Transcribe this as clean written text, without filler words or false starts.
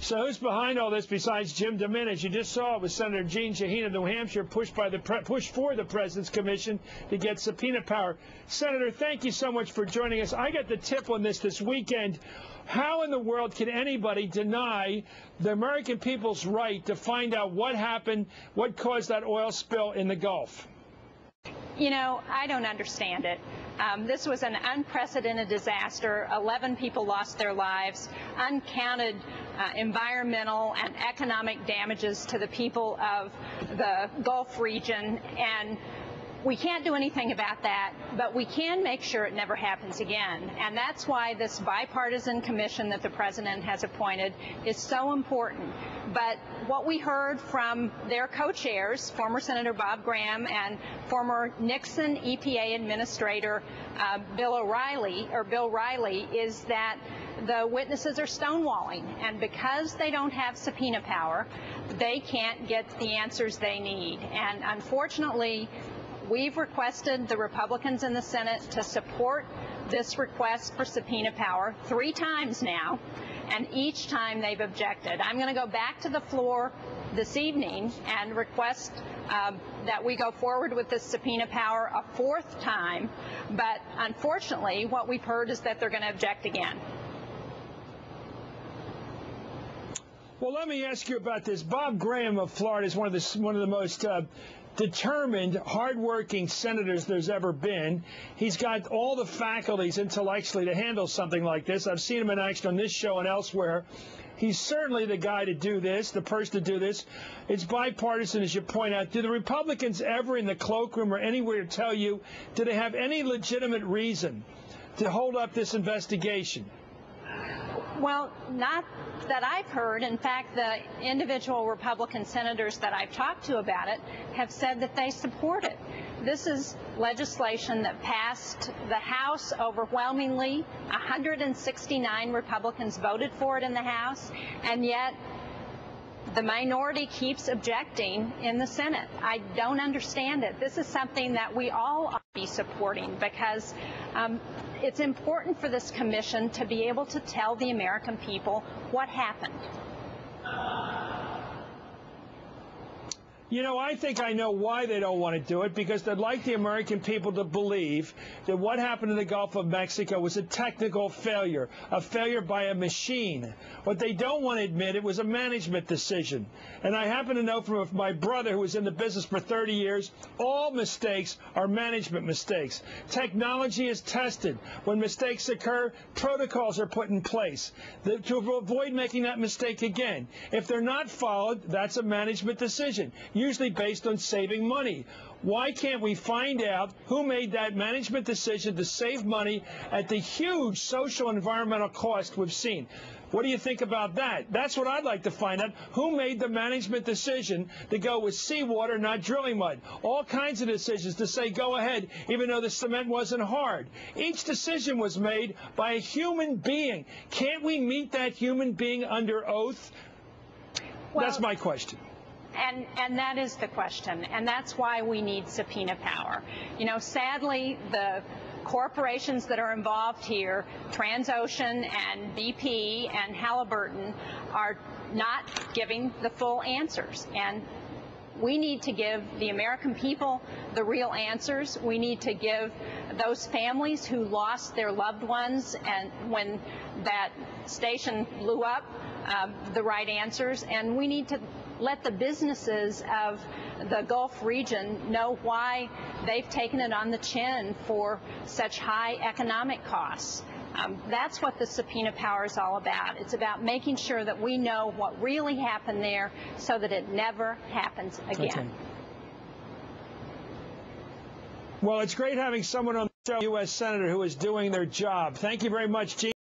So who's behind all this besides Jim DeMint? As you just saw, it was Senator Jean Shaheen of New Hampshire pushed for the President's Commission to get subpoena power. Senator, thank you so much for joining us. I got the tip on this weekend. How in the world can anybody deny the American people's right to find out what happened, what caused that oil spill in the Gulf? You know, I don't understand it. This was an unprecedented disaster. 11 people lost their lives, uncounted environmental and economic damages to the people of the Gulf region, and we can't do anything about that, but we can make sure it never happens again. And that's why this bipartisan commission that the President has appointed is so important. But what we heard from their co-chairs, former Senator Bob Graham and former Nixon EPA Administrator Bill Riley, is that the witnesses are stonewalling. And because they don't have subpoena power, they can't get the answers they need. And unfortunately, we've requested the Republicans in the Senate to support this request for subpoena power 3 times now, and each time they've objected. I'm going to go back to the floor this evening and request that we go forward with this subpoena power a 4th time, but unfortunately what we've heard is that they're going to object again. Well, let me ask you about this. Bob Graham of Florida is one of the most determined, hardworking senators there's ever been. He's got all the faculties intellectually to handle something like this. I've seen him in action on this show and elsewhere. He's certainly the guy to do this, the person to do this. It's bipartisan, as you point out. Do the Republicans ever in the cloakroom or anywhere tell you, do they have any legitimate reason to hold up this investigation? Well, not that I've heard. In fact, the individual Republican senators that I've talked to about it have said that they support it. This is legislation that passed the House overwhelmingly. 169 Republicans voted for it in the House, and yet the minority keeps objecting in the Senate. I don't understand it. This is something that we all ought to be supporting, because it's important for this commission to be able to tell the American people what happened. You know, I think I know why they don't want to do it, because they'd like the American people to believe that what happened in the Gulf of Mexico was a technical failure, a failure by a machine. What they don't want to admit, it was a management decision. And I happen to know from my brother, who was in the business for 30 years, all mistakes are management mistakes. Technology is tested. When mistakes occur, protocols are put in place to avoid making that mistake again. If they're not followed, that's a management decision, usually based on saving money. Why can't we find out who made that management decision to save money at the huge social and environmental cost we've seen? What do you think about that? That's what I'd like to find out. Who made the management decision to go with seawater, not drilling mud? All kinds of decisions to say go ahead, even though the cement wasn't hard. Each decision was made by a human being. Can't we meet that human being under oath? Well, that's my question. And that is the question, and that's why we need subpoena power. You know, sadly, the corporations that are involved here, Transocean and BP and Halliburton, are not giving the full answers. And we need to give the American people the real answers. We need to give those families who lost their loved ones and when that station blew up the right answers. And we need to let the businesses of the Gulf region know why they've taken it on the chin for such high economic costs. That's what the subpoena power is all about. It's about making sure that we know what really happened there so that it never happens again. Okay. Well, it's great having someone on the show, U.S. Senator, who is doing their job. Thank you very much, Gene.